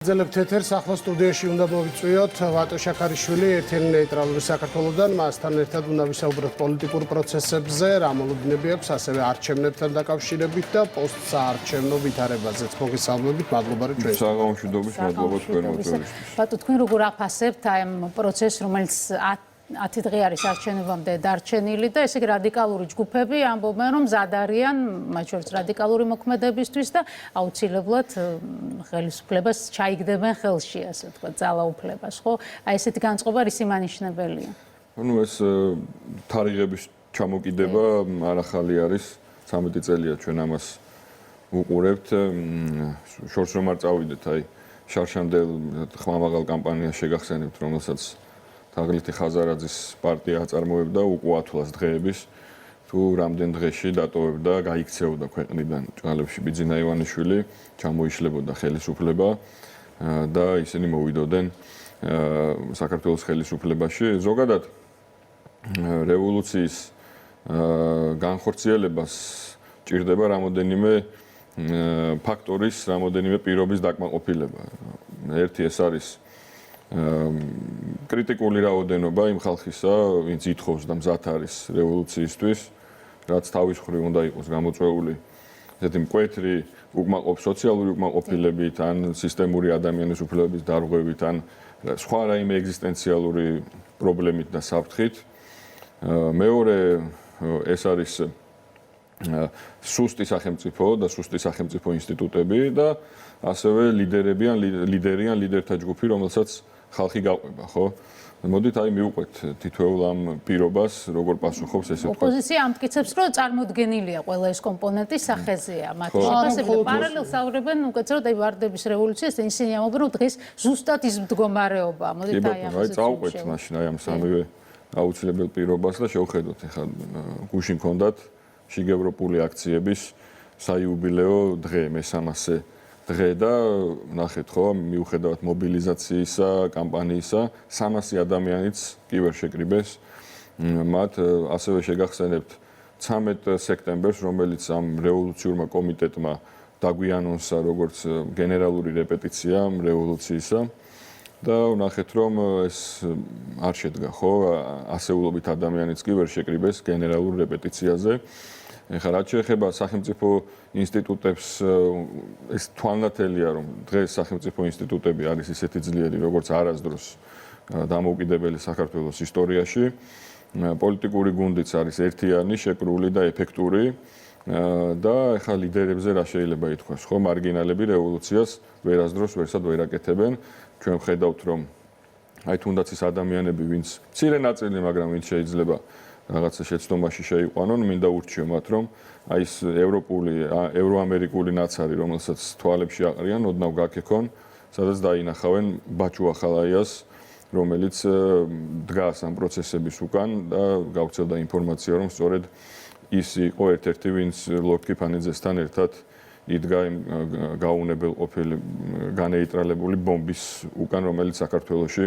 Ძლებ თეთერს ახლა სტუდიაში უნდა მოვიწვიოთ ვატო შაქარიშვილი ერთიანი ნეიტრალური საქართველოსთან მასთან ერთად უნდა ვისაუბროთ პოლიტიკურ პროცესებზე, რა მოლოდინები აქვს, ასევე არჩევნებთან დაკავშირებით და პოსტსაარჩევნო ვითარებაზეც. მოგესალმებით, მადლობა რომ ჩვენს საგამშვიდობის, მადლობა თქვენ მოწვევისთვის. ბატონო, თქვენ როგორ აფასებთ აი ამ პროცესს, რომელიც 10 დღე არის არჩევნებამდე დარჩენილი და ესე იგი რადიკალური ჯგუფები ამბობენ, რომ მზად არიან, მათ შორის რადიკალური მოქმედებისთვის და აუცილებლად ხელისუფლებას ჩაიგდებენ ხელში, ასე ვთქვათ, ძალაუფლებას, ხო? აი ესეთი განწყობა ისი მანიშნებელია? Ну ეს თარიღების ჩამოკიდება არახალი არის, 13 წელია ჩვენ ამას უყურებთ. შორს რომ არ წავიდეთ, აი შარშანდელ ხმამაღალ კამპანიას შეგახსენებთ, რომელსაც თაღლითი ხაზარაძის პარტია აწარმოებდა უკვე 10 დღეების თუ რამდენ დღეში დატოვებდა, გაიქცეოდა ქვეყნიდან ჭალებში ბიძინა ივანიშვილი, ჩამოიშლებოდა ხელისუფლება და ისინი მოვიდოდნენ საქართველოს ხელისუფლებაში. ზოგადად რევოლუციის განხორციელებას ჭირდება რამოდენიმე ფაქტორის, რამოდენიმე პირობის დაკმაყოფილება. ერთი ეს არის კრიტიკული რაოდენობა იმ ხალხისა, ვინც ითხოვს და მზად არის რევოლუციისთვის, რაც თავის მხრივ უნდა იყოს გამოწვეული ესეთი მკვეთრი სოციალური უკმაყოფილებით, ან სისტემური ადამიანის უფლებების დარღვევით, ან სხვა რაიმე ეგზისტენციალური პრობლემით და საფრთხით. მეორე ეს არის სუსტი სახელმწიფო და სუსტი სახელმწიფო ინსტიტუტები და ასევე ლიდერიან ლიდერთა ჯგუფი, რომელსაც ხალხი გაყვება, ხო? მოდით აი მივყვეთ თითოეულ ამ პირობას, როგორ პასუხობს ესე ვთქვათ. ოპოზიცია ამტკიცებს, რომ წარმოდგენილია ყველა ეს კომპონენტი სახეზეა. მათ შეფასებით პარალელს აღრებენ უკეთრად აი ვარდების რევოლუციას, ისინი ამბობენ, რომ დღეს ზუსტად ის მდგომარეობა. მოდით აი ამაზე. აი წავყვეთ მაშინ აი ამ სამივე აუცილებელ პირობას და შევხედოთ ახლა გუშინ ჰქონდათ შიგევროპული აქციების საიუბილეო დღე მე-300 დღე და ნახეთ ხო მიუხედავად მობილიზაციისა, კამპანიისა 300 ადამიანიც კი ვერ შეკრიბეს. მათ ასევე შეგახსენებთ 13 სექტემბერს, რომელიც ამ რევოლუციურმა კომიტეტმა დაგვიანონსა როგორც გენერალური რეპეტიცია რევოლუციისა და ნახეთ რომ ეს არ შედგა ხო ასეულობით ადამიანიც კი ვერ შეკრიბეს გენერალურ რეპეტიციაზე. ეხლა რაც შეეხება სახელმწიფო ინსტიტუტებს, ეს თვალნათელია, რომ დღეს სახელმწიფო ინსტიტუტები არის ისეთი ძლიერი, როგორც არასდროს დამოუკიდებელი საქართველოს ისტორიაში. პოლიტიკური გუნდიც არის ერთიანი, შეკრული და ეფექტური და ეხლა ლიდერებზე რა შეიძლება ითქვას, ხო, მარგინალები რევოლუციას ვერასდროს ვერსად ვერ აკეთებენ. ჩვენ ვხედავთ, რომ აი თუნდაც ის ადამიანები, ვინც მცირე ნაწილი, მაგრამ ვინც შეიძლება რაღაცა შეცდომაში შეიყვანონ, მინდა ურჩიო მათ, რომ აი ეს ევროამერიკული ნაცარი, რომელსაც თვალებში აყრიან, ოდნავ გაქექონ, სადაც დაინახავენ ბაჩუ ახალაიას, რომელიც დგას ამ პროცესების უკან და გავრცელდა ინფორმაცია, რომ სწორედ ის იყო ერთ-ერთი, ვინც ლორდ კიფანიძესთან ერთად იდგა იმ გაუნებელ ყოფილი განეიტრალებული ბომბის უკან, რომელიც საქართველოში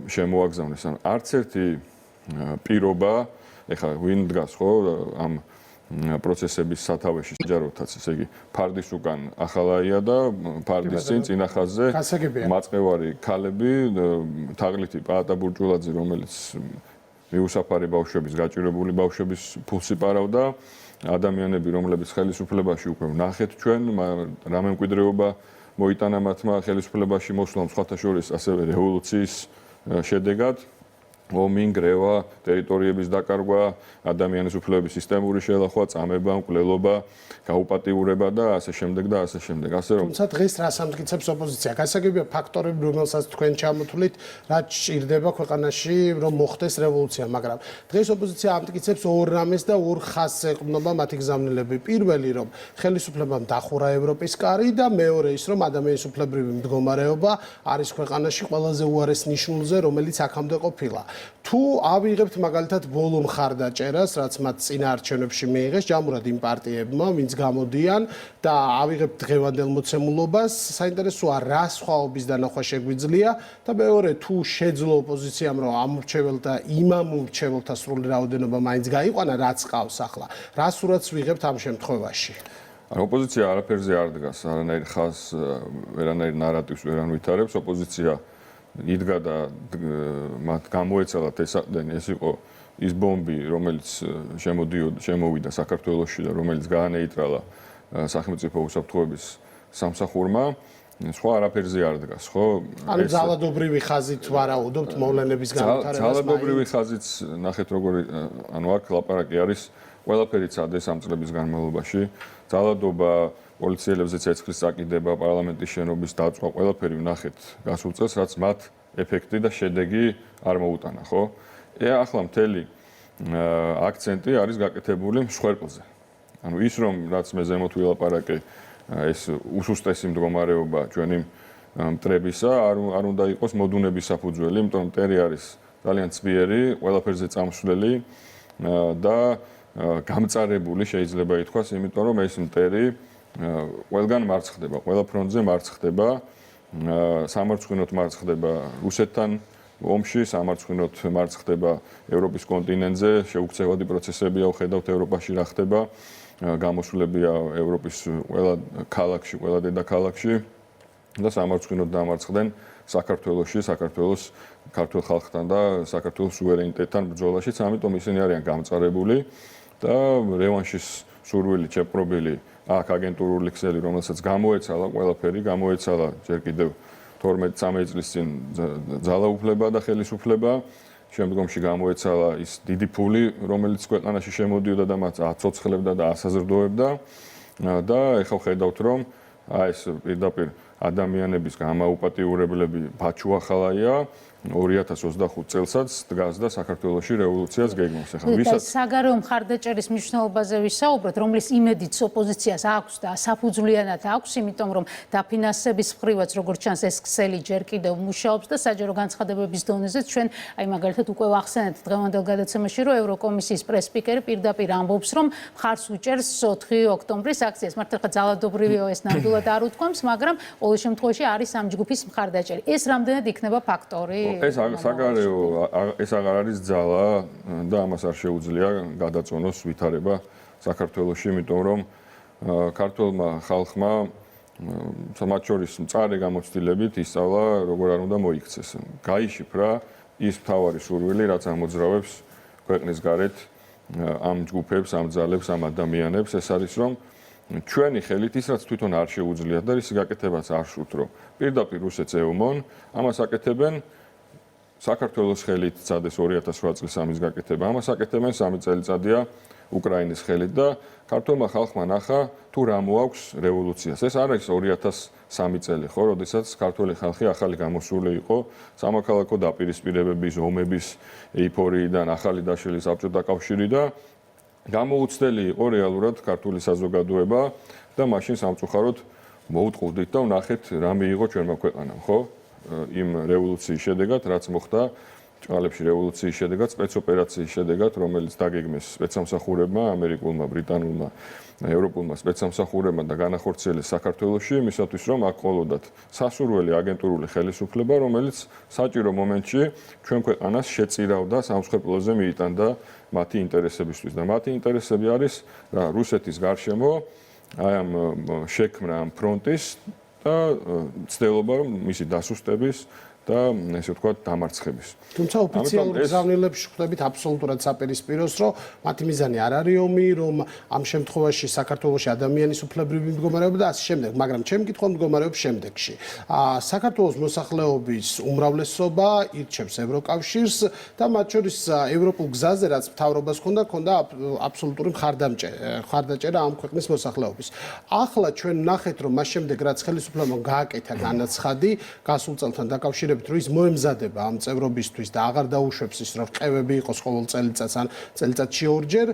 შემოაგზავნეს. არც ერთი პირობა, ეხლა ვინ დგას ხო ამ პროცესების სათავეში ჯაროთაც, ესე იგი ფარდის უკან ახალაია და ფარდის წინ წინახაზზე მაწყევარი ქალები, თაღლითი პაატა ბურჭულაძე, რომელიც მიუსაფარი ბავშვების, გაჭირებული ბავშვების ფულს იპარავდა, ადამიანები, რომლებიც ხელისუფლებაში უკვე ვნახეთ ჩვენ, რა მემკვიდრეობა მოიტანა მათმა ხელისუფლებაში მოსვლამ, სხვათა შორის ასევე რევოლუციის შედეგად. ომი, გრევა, ტერიტორიების დაკარგვა, ადამიანის უფლებების სისტემური შელახვა, წამება, მკვლელობა, გაუპატიურება და ასე შემდეგ და ასე შემდეგ. ასე რომ თუმცა დღეს რას ამტკიცებს ოპოზიცია? გასაგებია ფაქტორები, რომელსაც თქვენ ჩამოთვლით, რაც ჭირდება ქვეყანაში, რომ მოხდეს რევოლუცია, მაგრამ დღეს ოპოზიცია ამტკიცებს ორ რამეს და ორ ხაზს ეყრდნობა მათი გზავნილები. პირველი, რომ ხელისუფლებამ დახურა ევროპის კარი და მეორე ის, რომ ადამიანის უფლებრივი მდგომარეობა არის ქვეყანაში ყველაზე უარეს ნიშნულზე, რომელიც აქამდე ყოფილა. თუ ავიღებთ მაგალითად ბოლო მხარდაჭერას, რაც მათ წინა არჩევნებში მიიღეს ჯამურად იმ პარტიებმა, ვინც გამოდიან და ავიღებთ დღევანდელ მოცემულობას, საინტერესოა რა სხვაობის დანახვა შეგვიძლია და მეორე თუ შეძლო ოპოზიციამ რომ ამ მრჩეველთა იმ მრჩეველთა სრული რაოდენობა მაინც გაიყვანა, რაც ყავს ახლა. რა სურათს ვიღებთ ამ შემთხვევაში? ოპოზიცია არაფერზე არ დგას, არანაირ ხაზს, ვერანაირ ნარატივს ვერ ანვითარებს. ოპოზიცია იდგა და მათ გამოეცალათ ესაყდენი, ეს იყო ის ბომბი, რომელიც შემოვიდა საქართველოში და რომელიც გაანეიტრალა სახელმწიფო უსაფრთხოების სამსახურმა. სხვა არაფერზე არ დგას, ხო? ანუ ძალადობრივი ხაზით ვარაუდობთ მოვლენების განვითარებას. ძალადობრივი ხაზიც ნახეთ როგორი, ანუ აქ ლაპარაკი არის ყველაფერი წადეს ამ წლების განმავლობაში. ძალადობა, პოლიციელებზე ცეცხლის წაკიდება, პარლამენტის შენობის დაწვა, ყველაფერი ვნახეთ გასულ წელს, რაც მათ ეფექტი და შედეგი არ მოუტანა, ხო? ახლა მთელი აქცენტი არის გაკეთებული მსხვერპლზე. ანუ ის რომ რაც მე ზემოთ ვილაპარაკე, ეს უსუსტესი მდგომარეობა ჩვენი მტრებისა არ უნდა იყოს მოდუნების საფუძველი, იმიტომ რომ მტერი არის ძალიან ცბიერი, ყველაფერზე წამსვლელი და გამწარებული შეიძლება ითქვას, იმიტომ რომ ეს მტერი ყველგან მარცხდება, ყველა ფრონტზე მარცხდება, სამარცხვინოთ მარცხდება რუსეთთან ომში, სამარცხვინოთ მარცხდება ევროპის კონტინენტზე, შეუქცევადი პროცესებია ვხედავთ ევროპაში რა ხდება, გამოსვლებია ევროპის ყველა ქალაქში, ყველა დედაქალაქში და სამარცხვინოთ დამარცხდნენ საქართველოში, საქართველოს ქართულ ხალხთან და საქართველოს სუვერენიტეტთან ბრძოლაშიც, ამიტომ ისინი არიან გამწარებული და რევანშის სურვილი შეპყრობილი აქ აგენტურული ქსელი, რომელსაც გამოეცალა ყველაფერი, გამოეცალა ჯერ კიდევ 12-13 წლის წინ ძალაუფლება და ხელისუფლება, შემდგომში გამოეცალა ის დიდი ფული, რომელიც ქვეყანაში შემოდიოდა და მათ აცოცხლებდა და ასაზრდოებდა და ეხლა ხედავთ რომ ეს პირდაპირ ადამიანების გამაუპატიურებლები ბაჩუახალაია 2025 წელსაც დგას და საქართველოში რევოლუციას გეგმავს. ეხლა ვისაც საგარეო მხარდაჭერის მნიშვნელობაზე ვისაუბროთ, რომლის იმედიც ოპოზიციას აქვს და საფუძვლიანად აქვს, იმიტომ რომ დაფინანსების მხრივაც როგორც ჩანს ეს ქსელი ჯერ კიდევ მუშაობს და საჯარო განცხადებების დონეზე ჩვენ აი მაგალითად უკვე ვახსენეთ დღევანდელ გადაცემაში, რომ ევროკომისიის პრეს-სპიკერი პირდაპირ ამბობს, რომ მხარს უჭერს 4 ოქტომბრის აქციას. მართლა ხა ძალადობრივიო ეს ნამდვილად არ უთქვამს, მაგრამ ყოველ შემთხვევაში არის ამ ჯგუფის მხარდაჭერი. ეს რამდენად იქნება ფაქტორი? ეს საგარეო ეს აღარ არის ძალა და ამას არ შეუძლია გადაწონოს ვითარება საქართველოში, იმიტომ რომ ქართულმა ხალხმა მათ შორის მწარე გამოცდილებით ისწავლა როგორ არ უნდა მოიქცეს. გაიშიფრა ის მთავარი სურვილი, რაც ამოძრავებს ქვეყნის გარეთ ამ ჯგუფებს, ამ ძალებს, ამ ადამიანებს, ეს არის რომ ჩვენი ხელით ის რაც თვითონ არ შეუძლიათ და ისი გაკეთებაც არ შურთ, რომ პირდაპირ რუსეთს ეომონ, ამას აკეთებენ საქართველოს ხელით წადეს 2008 წლის ამის გაკეთება. ამას აკეთებენ 3 წელიწადია უკრაინის ხელით და ქართულმა ხალხმა ნახა თუ რა მოაქვს რევოლუციას. ეს არ არის 2003 წელი, ხო, როდესაც ქართული ხალხი ახალი გამოსული იყო სამოქალაქო დაპირისპირებების, ომების ეიფორიიდან, ახალი დაშლილი საბჭოთა კავშირი და გამოუცდელი იყო რეალურად ქართული საზოგადოება და მაშინ სამწუხაროდ მოუტყუდით და ვნახეთ რა მიიღო ჩვენმა ქვეყანამ, ხო? იმ რევოლუციის შედეგად, რაც მოხდა ჭყალებში რევოლუციის შედეგად, სპეცოპერაციის შედეგად, რომელიც დაგეგმეს სპეცსამსახურებმა, ამერიკულმა, ბრიტანულმა, ევროპულმა სპეცსამსახურებმა და განახორციელეს საქართველოში, იმისათვის რომ აქ ყოლოდათ სასურველი აგენტურული ხელისუფლება, რომელიც საჭირო მომენტში ჩვენ ქვეყანას შეწირავდა სამსხვერპლოზე მიიტანდა მათი ინტერესებისთვის და მათი ინტერესები არის რა რუსეთის გარშემო აი ამ შექმნა ამ ფრონტის და ცდილობა რომ მისი დასუსტების და ესე ვთქვათ დამარცხების. თუმცა ოფიციალურ გზავნილებში ხვდებით აბსოლუტურად საპირისპიროს, რომ მათი მიზანი არ არის ომი, რომ ამ შემთხვევაში საქართველოში ადამიანის უფლებრივი მდგომარეობა და ასე შემდეგ, მაგრამ ჩემი კითხვა მდგომარეობს შემდეგში. საქართველოს მოსახლეობის უმრავლესობა ირჩევს ევროკავშირს და მათ შორის ევროპულ გზაზე, რაც მთავრობას ჰქონდა აბსოლუტური მხარდაჭერა ამ ქვეყნის მოსახლეობის. ახლა ჩვენ ვნახეთ, რომ მას შემდეგ რაც ხელისუფლებამ გააკეთა განაცხადი გასულ წელთან დაკავშირებით, რომ ის მოემზადება ამ წევრობისთვის და აღარ დაუშვებს ის, რომ რყევები იყოს ყოველ წელიწადს ან წელიწადში ორჯერ,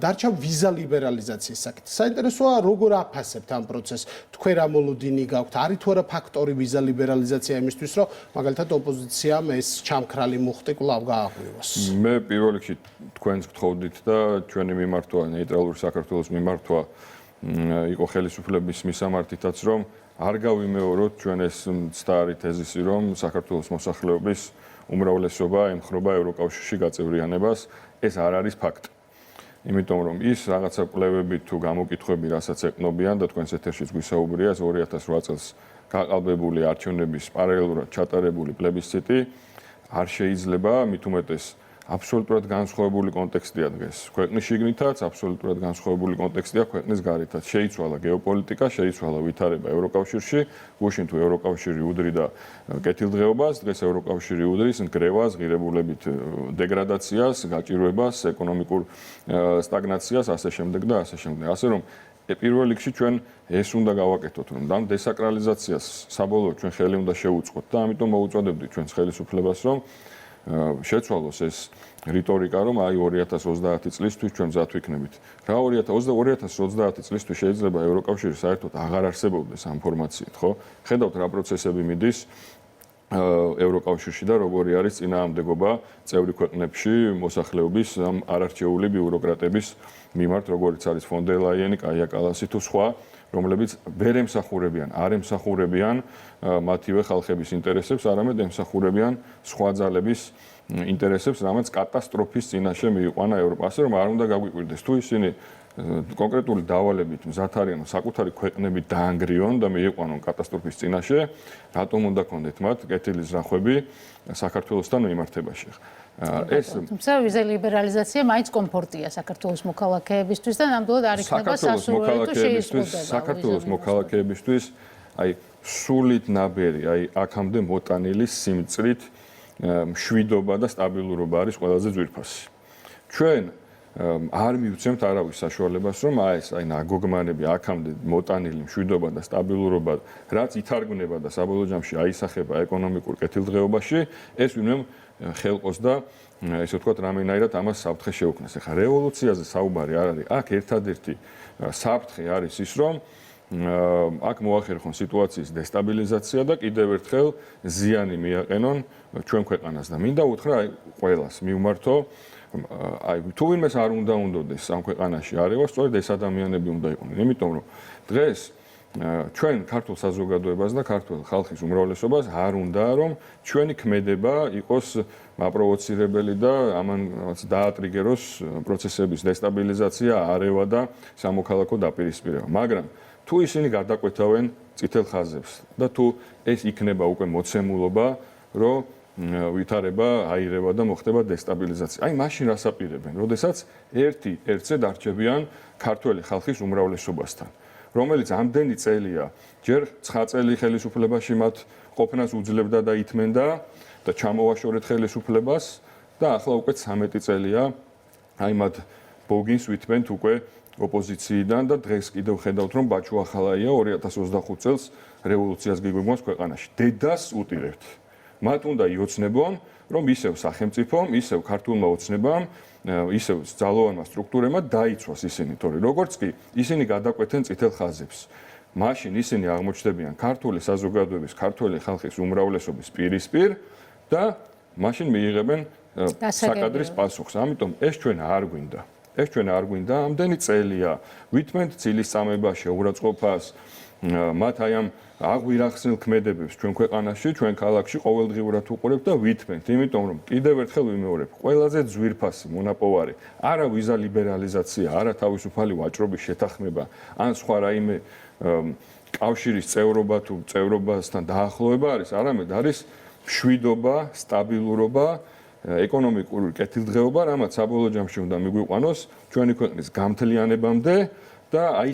დარჩა ვიზა ლიბერალიზაციის საკითხი. საინტერესოა, როგორ აფასებთ ამ პროცესს? თქვენ რა მოლოდინი გაქვთ? არის თუ არა ფაქტორი ვიზა ლიბერალიზაცია იმისთვის, რომ მაგალითად ოპოზიციამ ეს ჩამქრალი მუხტი კვლავ გააღვივოს? მე პირველ რიგში თქვენს გთხოვდით და ჩვენი მიმართვა, ნეიტრალური საქართველოს მიმართვა იყო ხელისუფლების მისამართითაც, რომ არ გავიმეოროთ ჩვენ ეს მცდარი თეზისი, რომ საქართველოს მოსახლეობის უმრავლესობა ემხრობა ევროკავშირში გაწევრიანებას. ეს არ არის ფაქტი. იმიტომ რომ ის რაღაცა კვლევები თუ გამოკითხვები, რასაც ეკნობიან და თქვენს ეთერშიც გვისაუბრია 2008 წელს გაყალბებული არჩევნების პარალელურად ჩატარებული პლებისციტი არ შეიძლება მით უმეტეს აბსოლუტურად განსხვავებული კონტექსტია დღეს. ქვეყნის შიგნითაც აბსოლუტურად განსხვავებული კონტექსტია ქვეყნის გარეთაც. შეიცვალა გეოპოლიტიკა, შეიცვალა ვითარება ევროკავშირში, გუშინ თუ ევროკავშირი უდრიდა კეთილდღეობას, დღეს ევროკავშირი უდრის ნგრევას, ღირებულებით დეგრადაციას, გაჭირვებას, ეკონომიკურ სტაგნაციას, ასე შემდეგ და ასე შემდეგ. ასე რომ პირველ რიგში ჩვენ ეს უნდა გავაკეთოთ, რომ ამ დესაკრალიზაციას საბოლოოდ ჩვენ ხელი უნდა შევუწყოთ და ამიტომ მოუწოდებდით ჩვენს ხელისუფლებას, რომ შეცვალოს ეს რიტორიკა, რომ აი 2030 წლისთვის ჩვენ მზად ვიქნებით. რა 2030 წლისთვის შეიძლება ევროკავშირი საერთოდ აღარ არსებობდეს ამ ფორმაციით, ხო? ხედავთ რა პროცესები მიდის ევროკავშირში და როგორი არის წინააღმდეგობა წევრი ქვეყნებში მოსახლეობის ამ არარჩეული ბიუროკრატების მიმართ, როგორიც არის ფონ დერ ლაიენი, კაია კალასი თუ სხვა, რომლებიც ვერ არ ემსახურებიან მათივე ხალხების ინტერესებს, არამედ ემსახურებიან სხვა ძალების ინტერესებს, რამაც კატასტროფის წინაშე მიიყვანა ევროპა. ასე რომ არ უნდა გაგვიკვირდეს, თუ ისინი კონკრეტული დავალებით მზად არიან საკუთარი ქვეყნები დაანგრიონ და მიიყვანონ კატასტროფის წინაშე, რატომ უნდა კონდეთ მათ კეთილი ზრახვები საქართველოსთან მიმართებაში? თუმცა ვიზა ლიბერალიზაცია მაინც კომფორტია საქართველოს მოქალაქეებისთვის და ნამდვილად არ იქნება სასურველი თუ შეიზღუდება. საქართველოს მოქალაქეებისთვის აი სულით ნაბერი, აი აქამდე მოტანილი სიმწრით მშვიდობა და სტაბილურობა არის ყველაზე ძვირფასი. ჩვენ არ მივცემთ არავის საშუალებას, რომ აი ნაგოგმანები აქამდე მოტანილი მშვიდობა და სტაბილურობა, რაც ითარგმნება და საბოლოო ჯამში აისახება ეკონომიკურ კეთილდღეობაში, ეს ვინმე ხელყოს და ესე ვთქვათ, რამენაირად ამას საფრთხე შეუქმნას. ეხლა რევოლუციაზე საუბარი არ არის. აქ ერთადერთი საფრთხე არის ის, რომ აქ მოახერხონ სიტუაციის დესტაბილიზაცია და კიდევ ერთხელ ზიანი მიაყენონ ჩვენ ქვეყანას და მინდა უთხრა აი ყველას მივმართო აი თუ ვინმეს არ უნდა უნდოდეს ამ ქვეყანაში არევა, სწორედ ეს ადამიანები უნდა იყვნენ. იმიტომ რომ დღეს ჩვენ ქართულ საზოგადოებას და ქართულ ხალხის უმრავლესობას არ უნდა რომ ჩვენი ქმედება იყოს მაპროვოცირებელი და ამან რაღაც დაატრიგეროს პროცესების დესტაბილიზაცია, არევა და სამოქალაქო დაპირისპირება. მაგრამ თუ ისინი გადაკვეთავენ წითელ ხაზებს და თუ ეს იქნება უკვე მოცემულობა, რომ ვითარება აირება და მოხდება დესტაბილიზაცია. აი მაშინ რას აპირებენ, როდესაც ერთი ერთზე დარჩებიან ქართველი ხალხის უმრავლესობასთან, რომელიც ამდენი წელია ჯერ 9 წელი ხელისუფლებაში მათ ყოფნას უძლებდა და ითმენდა და ჩამოვაშორეთ ხელისუფლებას და ახლა უკვე 13 წელია აი მათ ბოგინს ვითმენთ უკვე ოპოზიციიდან და დღეს კიდევ ხედავთ რომ ბაჩუ ახალაია 2025 წელს რევოლუციას გიგვიმოს ქვეყანაში. დედას უტირებთ. მათ უნდა იოცნებონ, რომ ისევ სახელმწიფომ, ისევ ქართულმა ოცნებამ, ისევ ძალოვანმა სტრუქტურებმა დაიცვას ისინი, თორე როგორც კი ისინი გადაკვეთენ წითელ ხაზებს. მაშინ ისინი აღმოჩნდებიან ქართული საზოგადოების, ქართული ხალხის უმრავლესობის პირისპირ და მაშინ მიიღებენ საკადრის პასუხს. ამიტომ ეს ჩვენ არ გვინდა. ეს ჩვენ არ გვინდა, ამდენი წელია ვითმენთ ცილისწამებას, შეურაცხყოფას, მათ აი ამ აღვირახსნილ ქმედებებს ჩვენ ქვეყანაში, ჩვენ ქალაქში ყოველდღიურად უყურებთ და ვითმენთ, იმიტომ რომ კიდევ ერთხელ ვიმეორებ, ყველაზე ძვირფასი მონაპოვარი არა ვიზა ლიბერალიზაცია, არა თავისუფალი ვაჭრობის შეთანხმება, ან სხვა რაიმე კავშირის წევრობა თუ წევრობასთან დაახლოება არის, არამედ არის მშვიდობა, სტაბილურობა, ეკონომიკური კეთილდღეობა, რამაც საბოლოო ჯამში უნდა მიგვიყვანოს ჩვენი ქვეყნის გამთლიანებამდე და აი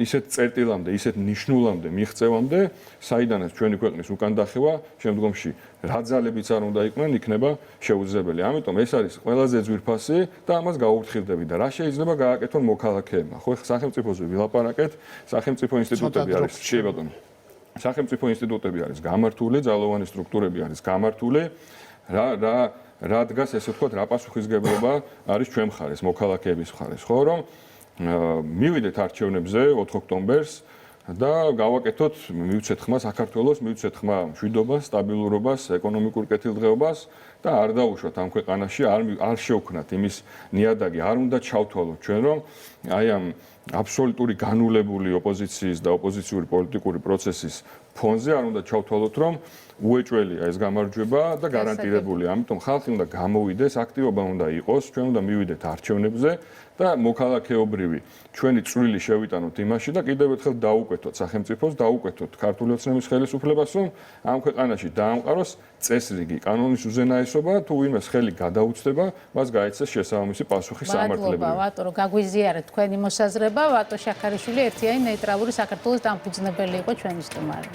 ისეთ წერტილამდე, ისეთ ნიშნულამდე მიღწევამდე, საიდანაც ჩვენი ქვეყნის უკან დახევა შემდგომში რა ძალებიც არ უნდა იყვნენ, იქნება შეუძლებელი. ამიტომ ეს არის ყველაზე ძვირფასი და ამას გაუფრთხილდები და რა შეიძლება გააკეთონ მოქალაქეებმა. ხო, სახელმწიფოზე ვილაპარაკეთ, სახელმწიფო ინსტიტუტები არის, შეებადონ. სახელმწიფო ინსტიტუტები არის გამართული, ძალოვანი სტრუქტურები არის გამართული. რა დგას ესე ვთქვათ, რა პასუხისგებლობა არის ჩვენ მხარეს, მოქალაქეების მხარეს, ხო, რომ მივიდეთ არჩევნებზე 4 ოქტომბერს და გავაკეთოთ, მივცეთ ხმა საქართველოს, მივცეთ ხმა მშვიდობას, სტაბილურობას, ეკონომიკურ კეთილდღეობას და არ დაუშვათ ამ ქვეყანაში, არ შევქნათ იმის ნიადაგი, არ უნდა ჩავთვალოთ ჩვენ, რომ აი ამ აბსოლუტური განულებული ოპოზიციის და ოპოზიციური პოლიტიკური პროცესის ფონზე არ უნდა ჩავთვალოთ, რომ უეჭველია ეს გამარჯვება და გარანტირებულია. ამიტომ ხალხი უნდა გამოვიდეს, აქტივობა უნდა იყოს, ჩვენ უნდა მივიდეთ არჩევნებზე და მოქალაქეობრივი ჩვენი წვლილი შევიტანოთ იმაში და კიდევ ერთხელ დაუკვეთოთ სახელმწიფოს, დაუკვეთოთ ქართული ოცნების ხელისუფლებას, რომ ამ ქვეყანაში დაამყაროს წესრიგი, კანონის უზენაესობა, თუ ვინმეს ხელი გადაუცდება, მას გაეცეს შესაბამისი პასუხი სამართლებრივი. მადლობა, ვატო, რომ გაგვიზიარეთ თქვენი მოსაზრება, ვატო შაქარიშვილი ერთიანი ნეიტრალური საქართველოს დამფუძნებელი იყო ჩვენი სტუმარი.